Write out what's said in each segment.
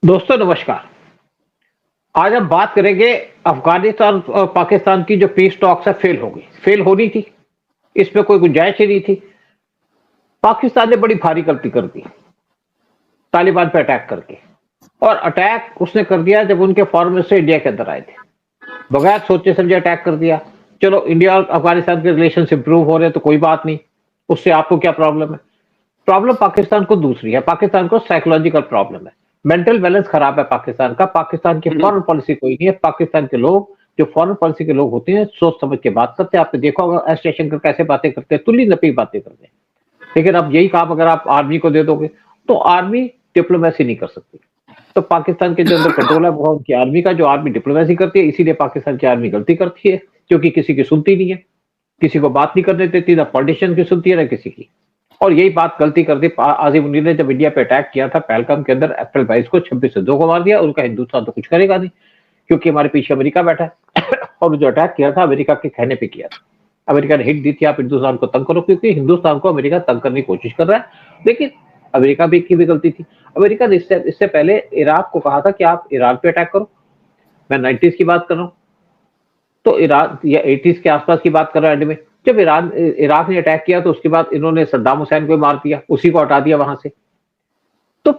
दोस्तों नमस्कार। आज हम बात करेंगे अफगानिस्तान और पाकिस्तान की जो पीस टॉक्स है फेल हो गई, फेल होनी थी, इसमें कोई गुंजाइश ही नहीं थी। पाकिस्तान ने बड़ी भारी गलती कर दी तालिबान पे अटैक करके, और अटैक उसने कर दिया जब उनके फॉरेन मिनिस्टर इंडिया के अंदर आए थे। बगैर सोचे समझे अटैक कर दिया। चलो इंडिया और अफगानिस्तान के रिलेशन इंप्रूव हो रहे हैं तो कोई बात नहीं, उससे आपको क्या प्रॉब्लम है। प्रॉब्लम पाकिस्तान को दूसरी है, पाकिस्तान को साइकोलॉजिकल प्रॉब्लम है, मेंटल बैलेंस खराब है पाकिस्तान का। पाकिस्तान की फॉरेन पॉलिसी कोई नहीं है। पाकिस्तान के लोग जो फॉरेन पॉलिसी के लोग होते हैं सोच समझ के बात करते हैं। आपने देखा होगा एस जयशंकर कैसे बातें करते हैं, तुल्ली नपी बातें करते हैं। लेकिन अब यही काम अगर आप आर्मी को दे दोगे तो आर्मी डिप्लोमेसी नहीं कर सकती। तो पाकिस्तान के जो अंदर कंट्रोल है वो उनकी आर्मी का, जो आर्मी डिप्लोमेसी करती है। इसीलिए पाकिस्तान की आर्मी गलती करती है, क्योंकि किसी की सुनती नहीं है, किसी को बात नहीं करने देती, ना पॉलिटिशियन की सुनती है ना किसी की। और यही बात गलती कर दी आसिम मुनीर ने जब इंडिया पे अटैक किया था पहलगाम के अंदर अप्रैल 22 को। 26 से 2 को मार दिया। उनका हिंदुस्तान तो कुछ करेगा नहीं, क्योंकि हमारे पीछे अमेरिका बैठा है और जो अटैक किया था अमेरिका के कहने पे किया था। अमेरिका ने हिट दी थी आप हिंदुस्तान को तंग करो, क्योंकि हिंदुस्तान को अमेरिका तंग करने की कोशिश कर रहा है। लेकिन अमेरिका भी की भी गलती थी। अमेरिका ने इससे पहले इराक को कहा था कि आप ईरान पे अटैक करो। मैं 90s की बात कर रहा हूँ, तो ईरान या 80s के आसपास की बात कर रहा है एंड में। जब इराक ने अटैक किया तो उसके बाद इन्होंने सद्दाम हुसैन को मार दिया, उसी को हटा दिया वहां से। तो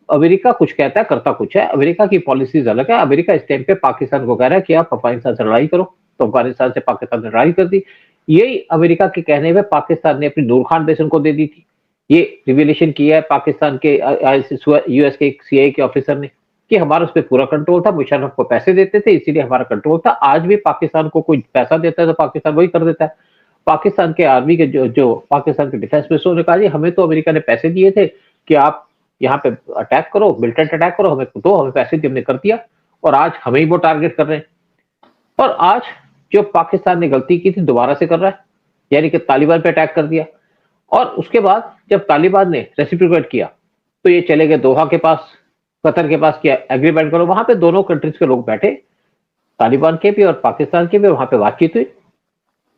अमेरिका कुछ कहता है करता कुछ है। अमेरिका की पॉलिसीज अलग है। अमेरिका इस टाइम पे पाकिस्तान को कह रहा है कि आप अफगानिस्तान से लड़ाई करो, तो अफगानिस्तान से पाकिस्तान ने लड़ाई कर दी। यही अमेरिका के कहने में पाकिस्तान ने अपनी नूर खान बेस उनको दे दी थी। ये रिविलेशन किया है पाकिस्तान के यूएस के सीआईए के ऑफिसर ने, कि हमारा उस पर पूरा कंट्रोल था। मुशर्रफ को पैसे देते थे, इसीलिए हमारा कंट्रोल था। आज भी पाकिस्तान को कोई पैसा देता है तो पाकिस्तान वही कर देता है। पाकिस्तान के आर्मी के जो पाकिस्तान के डिफेंस मिनिस्टर ने कहा जी हमें तो अमेरिका ने पैसे दिए थे कि आप यहाँ पे अटैक करो, मिलिटेंट अटैक करो, हमें दो, हमें पैसे दिए, हमने कर दिया। और आज हमें ही वो टारगेट कर रहे हैं। और आज जो पाकिस्तान ने गलती की थी दोबारा से कर रहा है, यानी कि तालिबान पे अटैक कर दिया। और उसके बाद जब तालिबान ने रेसिप्रोकेट किया तो ये चले गए दोहा के पास, कतर के पास, किया एग्रीमेंट करो। वहां पे दोनों कंट्रीज के लोग बैठे, तालिबान के भी और पाकिस्तान के भी। वहां पे बातचीत हुई।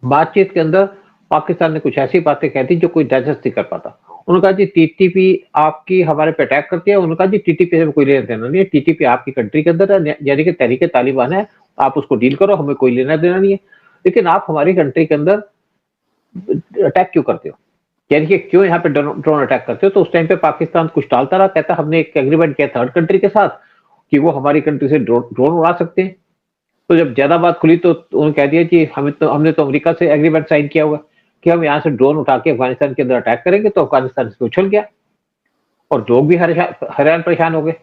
बातचीत के अंदर पाकिस्तान ने कुछ ऐसी बातें कह दी जो कोई डाइजेस्ट नहीं कर पाता। उन्होंने कहा जी टीटीपी आपकी हमारे पे अटैक करती है। उन्होंने कहा जी टीटीपी से कोई लेना देना नहीं है, टीटीपी आपकी कंट्री के अंदर है, यानी कि तहरीके तालिबान है, आप उसको डील करो, हमें कोई लेना देना नहीं है। लेकिन आप हमारी कंट्री के अंदर अटैक क्यों करते हो, यानी कि क्यों यहाँ पे ड्रोन अटैक करते हो। तो उस टाइम पे पाकिस्तान कुछ टालता रहा, कहता हमने एक एग्रीमेंट किया थर्ड कंट्री के साथ कि वो हमारी कंट्री से ड्रोन उड़ा सकते हैं। तो जब ज्यादा बात खुली तो उन्होंने कह दिया कि हमने तो अमेरिका से एग्रीमेंट साइन किया हुआ कि हम यहाँ से ड्रोन उठा के अफगानिस्तान के अंदर अटैक करेंगे। तो अफगानिस्तान से उछल गया और लोग भी हैरान परेशान हो गए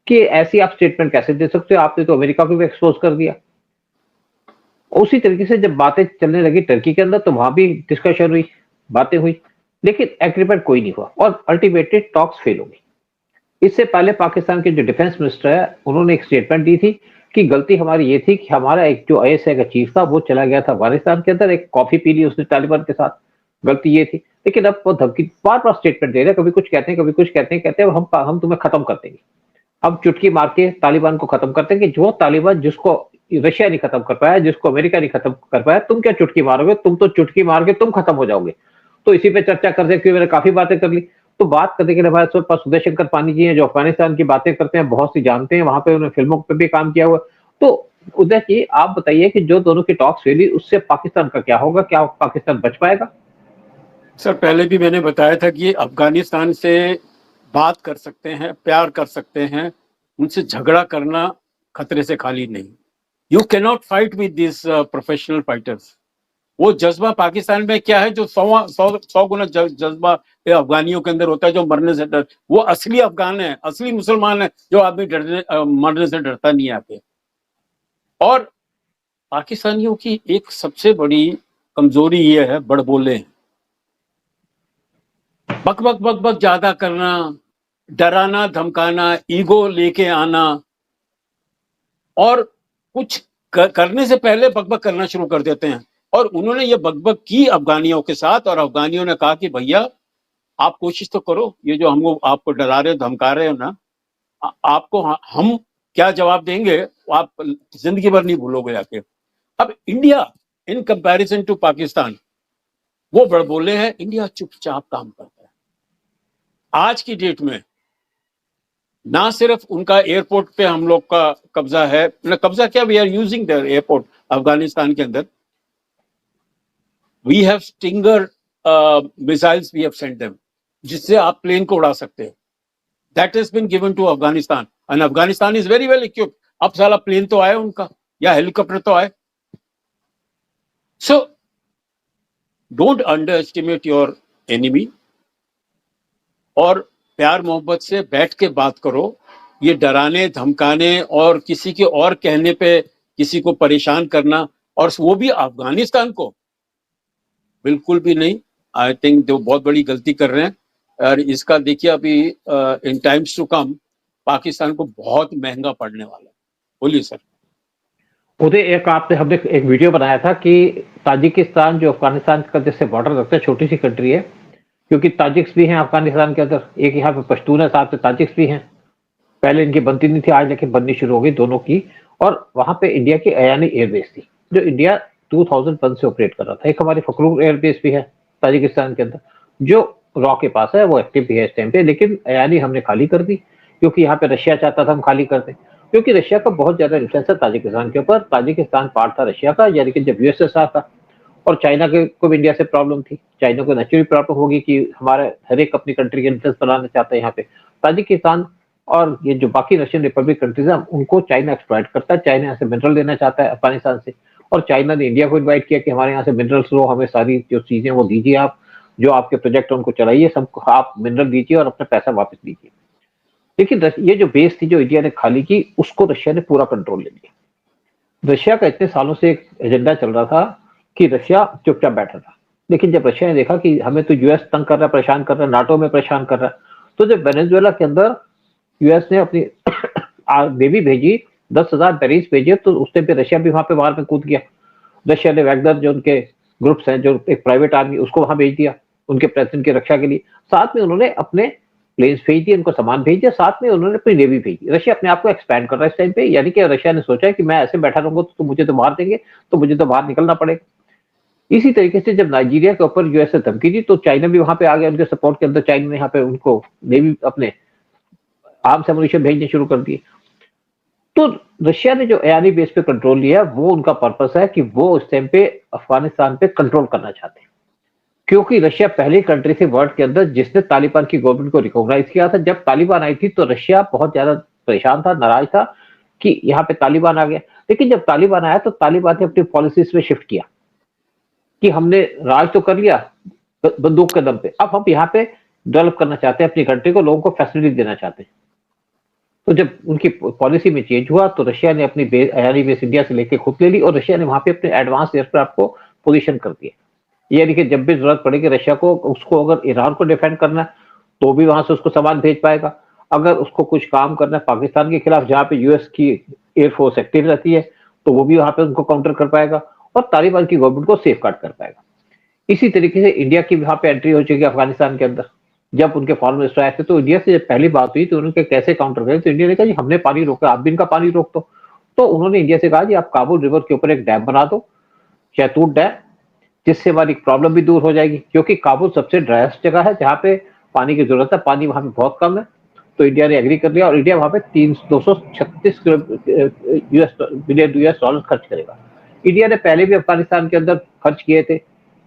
कि ऐसी आप स्टेटमेंट कैसे दे सकते हो, आपने तो अमेरिका को भी एक्सपोज कर दिया। उसी तरीके से जब बातें चलने लगी टर्की के अंदर तो वहां भी डिस्कशन हुई, बातें हुई, लेकिन एग्रीमेंट कोई नहीं हुआ और अल्टीमेटली टॉक्स फेल हो गई। इससे पहले पाकिस्तान के जो डिफेंस मिनिस्टर है उन्होंने एक स्टेटमेंट दी थी कि गलती हमारी ये थी कि हमारा एक जो आईएसआई का चीफ था वो चला गया था अफगानिस्तान के अंदर, एक कॉफी पी ली उसने तालिबान के साथ, गलती ये थी। लेकिन अब वो धमकी बार बार स्टेटमेंट दे रहे हैं, कभी कुछ कहते हैं कभी कुछ कहते हैं, कहते हैं हम तुम्हें खत्म कर देंगे। अब चुटकी मार के तालिबान को खत्म करते हैं कि जो तालिबान जिसको रशिया नहीं खत्म कर पाया, जिसको अमेरिका नहीं खत्म कर पाया, तुम क्या चुटकी मारोगे, तुम तो चुटकी मार के तुम खत्म हो जाओगे। तो इसी पे चर्चा कर रहे, क्योंकि मैंने काफी बातें कर ली। तो बात करने के लिए हमारे पास उदय शंकर पानी जी हैं जो अफगानिस्तान की बातें करते हैं, बहुत सी जानते हैं, वहां पे उन्होंने फिल्मों पे भी काम किया हुआ। तो उदय जी आप बताइए कि जो दोनों की टॉक्स हुई उससे पाकिस्तान का क्या होगा, क्या पाकिस्तान बच पाएगा। सर पहले भी मैंने बताया था कि ये अफगानिस्तान से बात कर सकते हैं, प्यार कर सकते हैं, उनसे झगड़ा करना खतरे से खाली नहीं। You can not fight with this professional fighters. वो जज्बा पाकिस्तान में क्या है जो सौ गुना जज्बा अफगानियों के अंदर होता है, जो मरने से डर, वो असली अफगान है, असली मुसलमान है, जो आदमी मरने से डरता नहीं है आके। और पाकिस्तानियों की एक सबसे बड़ी कमजोरी ये है, बड़बोले हैं, बक बक बक बक ज्यादा करना, डराना धमकाना, ईगो लेके आना, और कुछ करने से पहले बकबक करना शुरू कर देते हैं। और उन्होंने ये बकबक की अफगानियों के साथ, और अफगानियों ने कहा कि भैया आप कोशिश तो करो, ये जो हमको आपको डरा रहे हो धमका रहे हो ना, आपको हम क्या जवाब देंगे आप जिंदगी भर नहीं भूलोगे जाके। अब India in comparison to Pakistan वो बड़बोले हैं, इंडिया चुपचाप काम करता है। आज की डेट में ना सिर्फ उनका एयरपोर्ट पे हम लोग का कब्जा है, ना कब्जा क्या, we are using their airport Afghanistan के अंदर। We have stinger missiles we have sent them, जिससे आप प्लेन को उड़ा सकते हो। That has been given to Afghanistan and Afghanistan is very well equipped. अब साला प्लेन तो आए उनका, या हेलीकॉप्टर तो आए। So don't under estimate your enemy, और प्यार मोहब्बत से बैठ के बात करो। ये डराने धमकाने और किसी के और कहने पे किसी को परेशान करना, और वो भी अफगानिस्तान को, बिल्कुल भी नहीं। आई थिंक जो बहुत बड़ी गलती कर रहे हैं, और इसका देखिए अभी इन टाइम्स टू कम पाकिस्तान को बहुत महंगा पड़ने वाला है। बोलिए सर। उदय, एक आपने हमने एक वीडियो बनाया था कि ताजिकिस्तान जो अफगानिस्तान का जिससे बॉर्डर रखता है, छोटी सी कंट्री है, क्योंकि ताजिक्स भी हैं अफगानिस्तान के अंदर, एक यहाँ पे पश्तून है, साथ में ताजिक्स भी हैं। पहले इनकी बनती नहीं थी, आज लेकिन बननी शुरू हो गई दोनों की। और वहां पे इंडिया की अयानी एयरबेस थी, जो इंडिया 2001 से ऑपरेट कर रहा था। एक हमारी फखरूर एयरबेस भी है ताजिकिस्तान के अंदर, जो रॉ के पास है, वो एक्टिव भी है इस टाइम पे, लेकिन अयानी हमने खाली कर दी, क्योंकि यहाँ पे रशिया चाहता था हम खाली कर दें, क्योंकि रशिया का बहुत ज्यादा इन्फ्लुएंस है ताजिकिस्तान के ऊपर। ताजिकिस्तान पार्ट था रशिया का, यानी कि जब यूएसएसआर था। और चाइना के को भी इंडिया से प्रॉब्लम थी, चाइना को नेचुरली प्रॉब्लम होगी कि हमारे हर एक अपनी कंट्री के इन्फ्लुएंस बनाना चाहते हैं यहाँ पे। ताजिकिस्तान और ये जो बाकी रशियन रिपब्लिक कंट्रीज है, उनको चाइना एक्सप्लॉइट करता है। चाइना यहाँ से मिनरल लेना चाहता है अफगानिस्तान से, और चाइना ने इंडिया को इन्वाइट किया कि हमारे यहाँ से मिनरल्स लो, हमें सारी जो चीजें वो दीजिए, आप जो आपके प्रोजेक्ट है उनको चलाइए, सबको आप मिनरल दीजिए और अपना पैसा वापस दीजिए। लेकिन ये जो बेस थी जो इंडिया ने खाली की, उसको रशिया ने पूरा कंट्रोल ले लिया। रशिया का इतने सालों से एक एजेंडा चल रहा था कि रशिया चुपचाप बैठा था, लेकिन जब रशिया ने देखा कि हमें तो यूएस तंग कर रहा है, परेशान कर रहा है, नाटो में परेशान कर रहा है, तो जब वेनेजुएला के अंदर यूएस ने अपनी नेवी भेजी, 10,000 बैरिज भेजे, तो उस टाइम पे रशिया भी वहां पे वार में कूद गया। रशिया ने वैगनर जो उनके ग्रुप्स हैं, जो एक प्राइवेट आर्मी, उसको वहां भेज दिया उनके प्रेसिडेंट की रक्षा के लिए। साथ में उन्होंने अपने प्लेन्स भेज दिए, उनको सामान भेज दिया, साथ में उन्होंने अपनी नेवी भेजी। रशिया अपने आप को एक्सपैंड कर रहा है इस टाइम पे, यानी कि रशिया ने सोचा है कि मैं ऐसे बैठा रहूंगा तो मुझे तो मार देंगे, तो मुझे तो बाहर निकलना पड़ेगा। इसी तरीके से जब नाइजीरिया के ऊपर यूएस ने धमकी दी, तो चाइना भी वहां पे आ गया उनके सपोर्ट के अंदर। चाइना ने यहाँ पे उनको नेवी अपने आर्म्स एमुनिशन भेजने शुरू कर दिए। तो रशिया ने जो एआरई बेस पे कंट्रोल लिया, वो उनका पर्पस है कि वो इस टाइम पे अफगानिस्तान पे कंट्रोल करना चाहते हैं, क्योंकि रशिया पहली कंट्री थी वर्ल्ड के अंदर जिसने तालिबान की गवर्नमेंट को रिकॉग्नाइज किया था। जब तालिबान आई थी तो रशिया बहुत ज्यादा परेशान था, नाराज था कि यहाँ पे तालिबान आ गया। लेकिन जब तालिबान आया तो तालिबान ने अपनी पॉलिसीज में शिफ्ट किया कि हमने राज तो कर लिया बंदूक के दम पे, अब हम यहाँ पे डेवलप करना चाहते हैं अपनी कंट्री को, लोगों को फैसिलिटी देना चाहते हैं। तो जब उनकी पॉलिसी में चेंज हुआ तो रशिया ने अपनी एआरई बेस इंडिया से लेके खुद ले ली, और रशिया ने वहां पे अपने एडवांस एयरक्राफ्ट को पोजीशन कर दिया। यानी कि जब भी जरूरत पड़ेगी रशिया को, उसको अगर ईरान को डिफेंड करना है तो भी वहां से उसको सामान भेज पाएगा। अगर उसको कुछ काम करना है पाकिस्तान के खिलाफ, जहाँ पे यूएस की एयरफोर्स एक्टिव रहती है, तो वो भी वहां पे उनको काउंटर कर पाएगा और तालिबान की गवर्नमेंट को सेफ गार्ड कर पाएगा। इसी तरीके से इंडिया की वहां पे एंट्री हो चुकी है अफगानिस्तान के अंदर। जब उनके फॉरेन मिनिस्टर आए थे तो इंडिया से जब पहली बात हुई तो उन्होंने कैसे काउंटर किया, तो इंडिया ने कहा जी हमने पानी रोका, आप भी इनका पानी रोक दो। तो उन्होंने इंडिया से कहा जी आप काबुल रिवर के ऊपर एक डैम बना दो, शहतूत डैम, जिससे हमारी प्रॉब्लम भी दूर हो जाएगी, क्योंकि काबुल सबसे ड्राइस्ट जगह है जहाँ पे पानी की जरूरत है, पानी वहां पे बहुत कम है। तो इंडिया ने एग्री कर लिया, और इंडिया वहां पे 236 बिलियन यूएस डॉलर खर्च करेगा। इंडिया ने पहले भी अफगानिस्तान के अंदर खर्च किए थे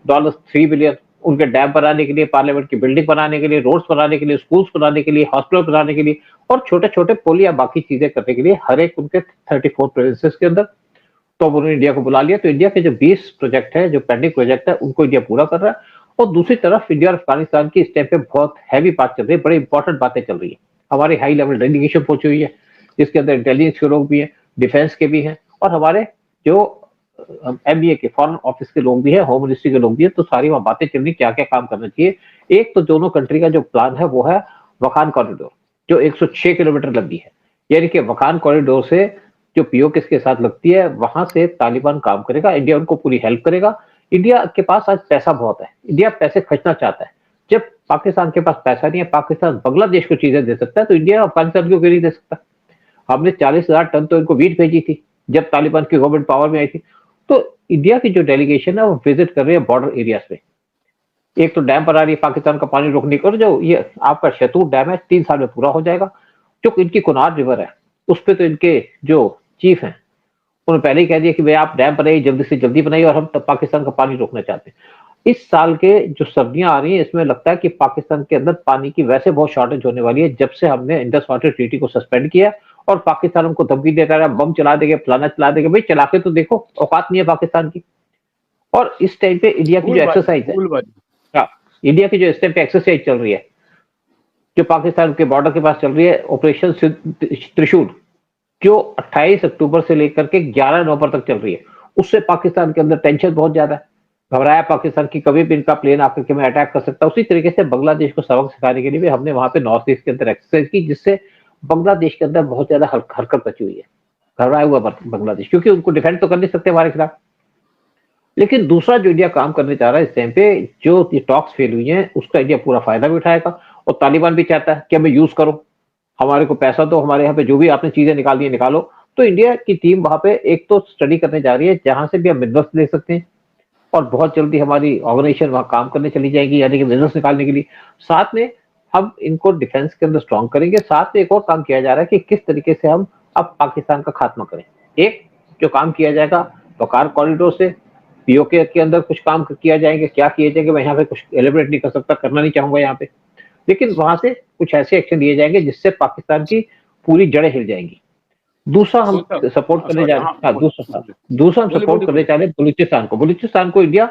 $3 बिलियन, उनके डैम बनाने के लिए, पार्लियामेंट की बिल्डिंग बनाने के लिए, रोड्स बनाने के लिए, स्कूल्स बनाने के लिए, हॉस्पिटल बनाने के लिए, और छोटे छोटे पुल या बाकी चीजें करने के लिए, हर एक उनके 34 प्रोविंसेस के अंदर। तो अब उन्होंने इंडिया को बुला लिया। तो इंडिया के जो 20 प्रोजेक्ट है, जो पेंडिंग प्रोजेक्ट है, उनको इंडिया पूरा कर रहा है। और दूसरी तरफ इंडिया और अफगानिस्तान की इस टाइम पे बहुत हैवी बात चल रही है, बड़ी इंपॉर्टेंट बातें चल रही है। हमारी हाई लेवल डेलीगेशन पहुंची हुई है, जिसके अंदर इंटेलिजेंस के लोग भी हैं, डिफेंस के भी हैं, और हमारे जो एमबीए के फॉरेन ऑफिस के लोग भी हैं, होम मिनिस्ट्री के लोग भी हैं। तो सारी वहां बातें चल रही, क्या क्या काम करना चाहिए। एक तो दोनों कंट्री का जो प्लान है वो है वकान कॉरिडोर, जो 106 किलोमीटर लंबी है। यानी कि वकान कॉरिडोर से जो पीओके के साथ लगती है, वहां से तालिबान काम करेगा, इंडिया उनको पूरी हेल्प करेगा। इंडिया के पास आज पैसा बहुत है, इंडिया पैसे खर्चना चाहता है। जब पाकिस्तान के पास पैसा नहीं है, पाकिस्तान बांग्लादेश को चीजें दे सकता है, तो इंडिया अफगानिस्तान को क्यों नहीं दे सकता। हमने 40,000 टन तो इनको वीट भेजी थी जब तालिबान की गवर्नमेंट पावर में आई थी। तो इंडिया की जो डेलीगेशन है वो विजिट कर रही है बॉर्डर एरियाज में। एक तो डैम बना रही है पाकिस्तान का पानी रोकने को, जो ये आपका शहतूत डैम है 3 साल में पूरा हो जाएगा। जो इनकी कुनार रिवर है उस पे तो इनके जो चीफ हैं उन्होंने पहले ही कह दिया कि भाई आप डैम बनाइए, जल्दी से जल्दी बनाइए, और हम तब पाकिस्तान का पानी रोकना चाहते हैं। इस साल के जो सर्दियां आ रही हैं इसमें लगता है कि पाकिस्तान के अंदर पानी की वैसे बहुत शॉर्टेज होने वाली है, जब से हमने इंडस वाटर ट्रीटी को सस्पेंड किया और पाकिस्तान हमको धमकी देता रहा, बम चला देंगे, फलाना चला देंगे। भाई चला के तो देखो, औकात नहीं है पाकिस्तान की। और इस टाइम पे इंडिया की जो एक्सरसाइज है, हाँ, इंडिया की जो इस टाइम पे एक्सरसाइज चल रही है, जो पाकिस्तान के बॉर्डर के पास चल रही है, ऑपरेशन त्रिशूल, जो 28 अक्टूबर से लेकर के 11 नवंबर तक चल रही है, उससे पाकिस्तान के अंदर टेंशन बहुत ज्यादा है। घबराया पाकिस्तान की कभी भी इनका प्लेन आकर के मैं अटैक कर सकता हूं। उसी तरीके से बांग्लादेश को सबक सिखाने के लिए भी हमने वहां पे नॉर्थ ईस्ट के अंदर एक्सरसाइज की, जिससे बांग्लादेश के अंदर बहुत ज्यादा हरकत मची हुई है। घबराया हुआ बांग्लादेश, क्योंकि उनको डिफेंड तो कर नहीं सकते हमारे खिलाफ। लेकिन दूसरा जो इंडिया काम करने जा रहा है इस टाइम पे, जो ये टॉक्स फेल हुई हैं उसका इंडिया पूरा फायदा भी उठाएगा। और तालिबान भी चाहता है कि हमें यूज करो, हमारे को पैसा दो, हमारे यहाँ पे जो भी आपने चीजें निकालनी है निकालो। तो इंडिया की टीम वहां पे एक तो स्टडी करने जा रही है, जहां से भी हम मिनरल्स ले सकते हैं, और बहुत जल्दी हमारी ऑर्गेनाइजेशन वहां काम करने चली जाएगी, यानी कि मिनरल्स निकालने के लिए। साथ में हम इनको डिफेंस के अंदर स्ट्रॉन्ग करेंगे। साथ में एक और काम किया जा रहा है कि किस तरीके से हम अब पाकिस्तान का खात्मा करें। एक जो काम किया जाएगा वकार कॉरिडोर से, पीओके के अंदर कुछ काम किया जाएंगे, क्या किए जाएंगे मैं यहाँ पे कुछ एलिब्रेट नहीं कर सकता, करना नहीं चाहूंगा यहाँ पे, लेकिन वहां से कुछ ऐसे एक्शन लिए जाएंगे जिससे पाकिस्तान की पूरी जड़ें हिल जाएंगी। दूसरा हम सपोर्ट करने जा रहे हैं, दूसरा हम सपोर्ट करने जा रहे हैं बलूचिस्तान को। बलूचिस्तान को इंडिया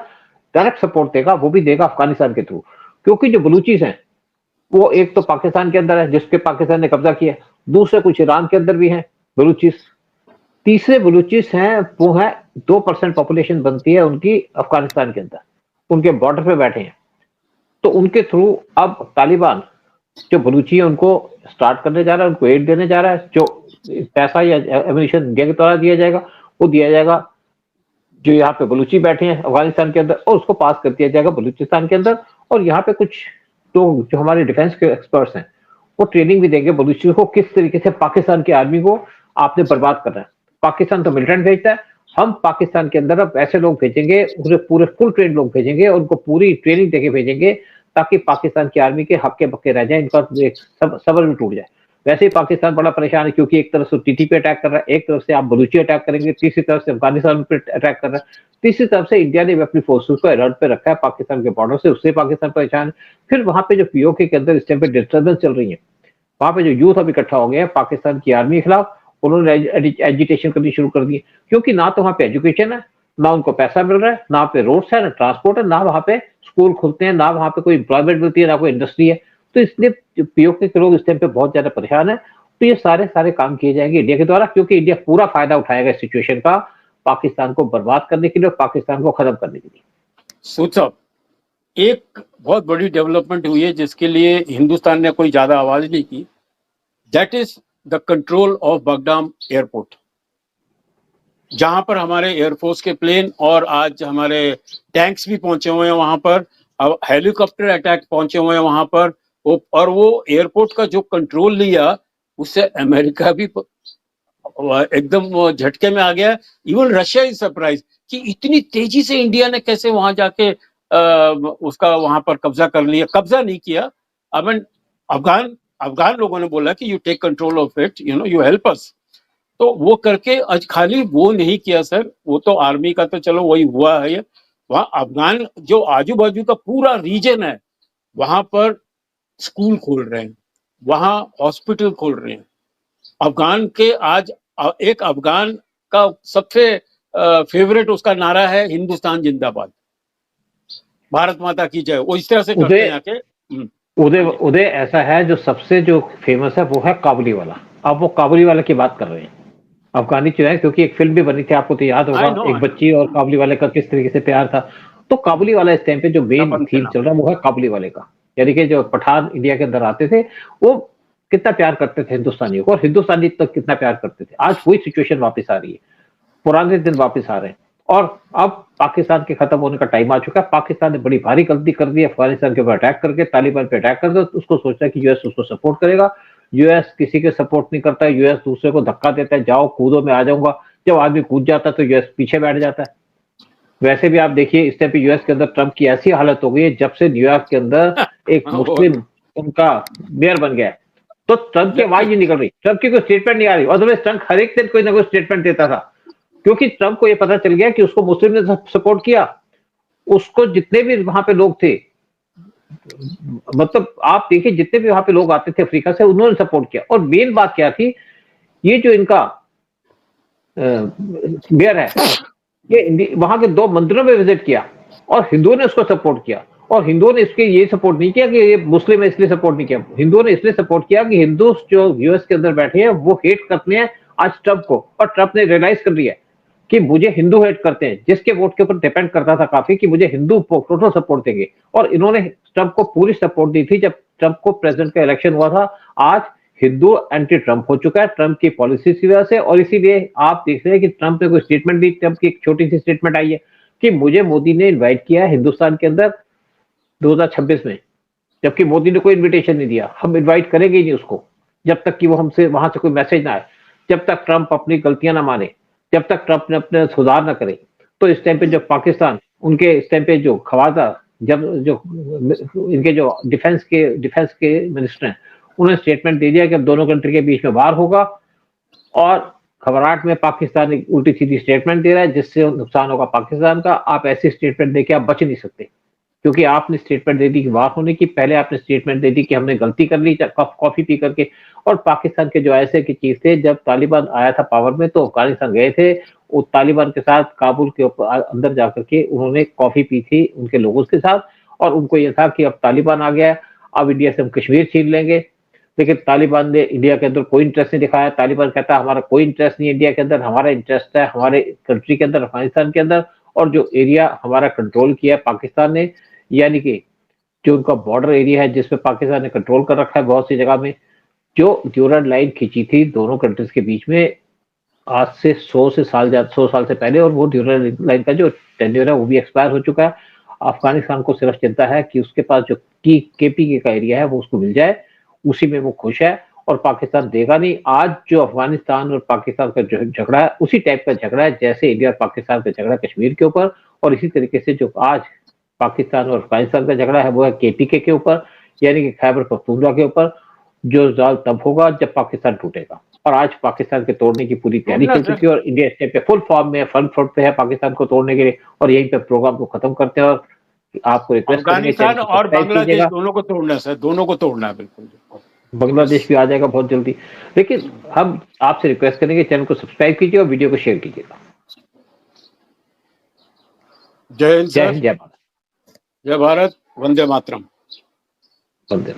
डायरेक्ट सपोर्ट देगा, वो भी देगा अफगानिस्तान के थ्रू, क्योंकि जो बलूचिस हैं वो एक तो पाकिस्तान के अंदर है जिसके पाकिस्तान ने कब्जा किया, दूसरे कुछ ईरान के अंदर भी हैं बलूचिस, तीसरे बलूचिस हैं वो है 2% पॉपुलेशन बनती है उनकी अफगानिस्तान के अंदर, उनके बॉर्डर पे बैठे हैं। तो उनके थ्रू अब तालिबान जो बलूची है उनको स्टार्ट करने जा रहा है, उनको एड देने जा रहा है। जो पैसा या एमिनिशन इंडिया के द्वारा दिया जाएगा वो दिया जाएगा जो यहाँ पे बलूची बैठे हैं अफगानिस्तान के अंदर, और उसको पास कर दिया जाएगा बलूचिस्तान के अंदर। और यहाँ पे कुछ तो जो हमारे डिफेंस के एक्सपर्ट्स हैं वो ट्रेनिंग भी देंगे बलूचियों को, किस तरीके से पाकिस्तान की आर्मी को आपने बर्बाद करना है। पाकिस्तान तो मिलिटेंट भेजता है, हम पाकिस्तान के अंदर अब ऐसे लोग भेजेंगे, पूरे फुल ट्रेन लोग भेजेंगे और उनको पूरी ट्रेनिंग देके भेजेंगे, ताकि पाकिस्तान की आर्मी के हक्के बक्के रह जाए, इनका एक सबर भी टूट जाए। वैसे ही पाकिस्तान बड़ा परेशान है, क्योंकि एक तरफ से टीटी पे अटैक कर रहा है, एक तरफ से आप बलूची अटैक करेंगे, तीसरी तरफ से अफगानिस्तान पे अटैक कर रहा है, तीसरी तरफ से इंडिया ने भी अपनी फोर्सेस को अलर्ट पे रखा है पाकिस्तान के बॉर्डर से, उससे पाकिस्तान परेशान है। फिर वहां पे जो पीओके के अंदर इस टाइम पे डिस्टर्बेंस चल रही है, वहां पे जो यूथ अब इकट्ठा हो गया है पाकिस्तान की आर्मी के खिलाफ, उन्होंने एजिटेशन करनी शुरू कर दी, क्योंकि ना तो वहां पे एजुकेशन है, ना उनको पैसा मिल रहा है, ना पे रोड्स है, ना ट्रांसपोर्ट है, ना वहां पे स्कूल खुलते हैं, ना वहां पे कोई एम्प्लॉयमेंट मिलती है, ना कोई इंडस्ट्री है। तो इसलिए पीओके के लोग इस टाइम पे बहुत ज्यादा परेशान है। तो ये सारे काम किए जाएंगे इंडिया के द्वारा, क्योंकि इंडिया पूरा फायदा उठाएगा इस सिचुएशन का, पाकिस्तान को बर्बाद करने के लिए, पाकिस्तान को खत्म करने के लिए। सूद साहब, एक बहुत बड़ी डेवलपमेंट हुई है जिसके लिए हिंदुस्तान ने कोई ज्यादा आवाज नहीं की, that is the control of Bagram airport, जहां पर हमारे एयरफोर्स के प्लेन और आज हमारे टैंक्स भी पहुंचे हुए हैं वहां पर, अब हेलीकॉप्टर अटैक पहुंचे हुए हैं वहां पर, और वो एयरपोर्ट का जो कंट्रोल लिया उससे अमेरिका भी एकदम झटके में आ गया। इवन रशिया इज सरप्राइज कि इतनी तेजी से इंडिया ने कैसे वहां जाके उसका वहां पर कब्जा कर लिया। कब्जा नहीं किया, आई मीन अफगान लोगों ने बोला कि you take control of it, you know, you help us. तो वो करके आज खाली वो नहीं किया सर, वो तो आर्मी का तो चलो वही हुआ है, वहां अफगान जो आजू बाजू का पूरा रीजन है वहां पर स्कूल खोल रहे हैं, वहां हॉस्पिटल खोल रहे हैं। अफगान के आज एक अफगान का सबसे फेवरेट उसका नारा है हिंदुस्तान जिंदाबाद, भारत माता की जय। वो इस तरह से करते हैं आके। उदय ऐसा है, जो सबसे जो फेमस है वो है काबुली वाला। अब वो काबुली वाला की बात कर रहे हैं, अफगानी जो है, क्योंकि एक फिल्म भी बनी थी, आपको तो याद होगा, एक बच्ची और काबुली वाले का किस तरीके से प्यार था। तो काबुली वाला इस टाइम पे जो मेन थीम चल रहा है वो है काबुली वाले का, यानी कि जो पठान इंडिया के अंदर आते थे वो कितना प्यार करते थे हिंदुस्तानियों को, और हिंदुस्तानी तक कितना प्यार करते थे। आज वही सिचुएशन वापस आ रही है, पुराने दिन वापस आ रहे हैं, और अब पाकिस्तान के खत्म होने का टाइम आ चुका है। पाकिस्तान ने बड़ी भारी गलती कर दी अफगानिस्तान के ऊपर अटैक करके, तालिबान पे अटैक करके। उसको सोचा कि यूएस उसको सपोर्ट करेगा, यूएस किसी के सपोर्ट नहीं करता है, यूएस दूसरे को धक्का देता है, जाओ कूदो मैं आ जाऊंगा। जब आदमी कूद जाता है तो यूएस पीछे बैठ जाता है। वैसे भी आप देखिए इस टाइम पे यूएस के अंदर ट्रंप की ऐसी हालत हो गई है, जब से न्यूयॉर्क के अंदर एक मुस्लिम उनका मेयर बन गया, तो ट्रंप की आवाज नहीं निकल रही, ट्रंप की कोई स्टेटमेंट नहीं आ रही। अदरवाइज ट्रंप हर एक दिन कोई ना कोई स्टेटमेंट देता था, क्योंकि ट्रंप को ये पता चल गया कि उसको मुस्लिम ने सपोर्ट किया, उसको जितने भी वहां पे लोग थे, मतलब आप देखिए जितने भी वहां पे लोग आते थे अफ्रीका से, उन्होंने सपोर्ट किया। और मेन बात क्या थी, ये जो इनका मेयर है, ये वहां के 2 मंदिरों में विजिट किया और हिंदुओं ने उसको सपोर्ट किया। और हिंदुओं ने इसके ये सपोर्ट नहीं किया कि ये मुस्लिम है इसलिए सपोर्ट नहीं किया, हिंदुओं ने इसलिए सपोर्ट किया कि हिंदू जो यूएस के अंदर बैठे हैं वो हेट करते हैं आज ट्रंप को, और ट्रंप ने रियलाइज कर लिया कि मुझे हिंदू हेट करते हैं, जिसके वोट के ऊपर डिपेंड करता था काफी कि मुझे हिंदू टोटल सपोर्ट देंगे। और इन्होंने ट्रंप को पूरी सपोर्ट दी थी जब ट्रंप को प्रेसिडेंट का इलेक्शन हुआ था। आज हिंदू एंटी ट्रंप हो चुका है ट्रंप की पॉलिसी की वजह से, और इसीलिए आप देख रहे हैं कि ट्रंप ने कोई स्टेटमेंट दी, ट्रंप की एक छोटी सी स्टेटमेंट आई है कि मुझे मोदी ने इन्वाइट किया है हिंदुस्तान के अंदर 2026 में, जबकि मोदी ने कोई इन्विटेशन नहीं दिया। हम इन्वाइट करेंगे ही नहीं उसको जब तक कि वो हमसे वहां से कोई मैसेज ना आए, जब तक ट्रंप अपनी गलतियां ना माने, जब तक ट्रंप ने अपने सुधार ना करे। तो इस टाइम पे जब पाकिस्तान, उनके इस टाइम पे जो खवाजा, जब जो इनके जो डिफेंस के मिनिस्टर हैं, उन्होंने स्टेटमेंट दे दिया कि अब दोनों कंट्री के बीच में वार होगा, और घबराहट में पाकिस्तान एक उल्टी सीधी स्टेटमेंट दे रहा है जिससे नुकसान होगा पाकिस्तान का। आप ऐसी स्टेटमेंट देके आप बच नहीं सकते, क्योंकि आपने स्टेटमेंट दे दी कि वार होने की, पहले आपने स्टेटमेंट दे दी कि हमने गलती कर ली कॉफी पी करके। और पाकिस्तान के जो ऐसे की चीज थे, जब तालिबान आया था पावर में तो अफगानिस्तान गए थे, वो तालिबान के साथ काबुल के ऊपर अंदर जाकर के उन्होंने कॉफी पी थी उनके लोगों के साथ, और उनको ये था कि अब तालिबान आ गया, अब इंडिया से हम कश्मीर छीन लेंगे। लेकिन तालिबान ने इंडिया के अंदर कोई इंटरेस्ट नहीं दिखाया। तालिबान कहता है हमारा कोई इंटरेस्ट नहीं है इंडिया के अंदर, हमारा इंटरेस्ट है हमारे कंट्री के अंदर, अफगानिस्तान के अंदर। और जो एरिया हमारा कंट्रोल किया है पाकिस्तान ने, यानी कि जो उनका बॉर्डर एरिया है जिसपे पाकिस्तान ने कंट्रोल कर रखा है बहुत सी जगह में, जो ड्यूरल लाइन खींची थी दोनों कंट्रीज के बीच में आज से 100 साल से पहले, और वो ड्यूरल लाइन का जो टेन्योर है वो भी एक्सपायर हो चुका है। अफगानिस्तान को सिर्फ चिंता है कि उसके पास जो केपीके का एरिया है वो उसको मिल जाए, उसी में वो खुश है, और पाकिस्तान देगा नहीं। आज जो अफगानिस्तान और पाकिस्तान का जो झगड़ा है उसी टाइप का झगड़ा है जैसे इंडिया और पाकिस्तान का झगड़ा कश्मीर के ऊपर, और इसी तरीके से जो आज पाकिस्तान और अफगानिस्तान का झगड़ा है वो है केपीके के ऊपर, यानी कि खैबर पख्तूनख्वा के ऊपर। जो जाल तब होगा जब पाकिस्तान टूटेगा, और आज पाकिस्तान के तोड़ने की पूरी तैयारी चल चुकी है, और इंडिया इस टाइम पे फुल फॉर्म में फ्रंट फ्रंट पे है पाकिस्तान को तोड़ने के लिए। और यहीं पे प्रोग्राम को खत्म करते हैं, और आपको रिक्वेस्ट करेंगे अफगानिस्तान और बांग्लादेश दोनों को तोड़ना है सर, दोनों को तोड़ना है बिल्कुल। बांग्लादेश भी आ जाएगा बहुत जल्दी। लेकिन हम आपसे रिक्वेस्ट करेंगे चैनल को सब्सक्राइब कीजिए और वीडियो को शेयर कीजिएगा। जय हिंद, जय हिंद, जय भारत। जय भारत, वंदे मातरम। वंदे।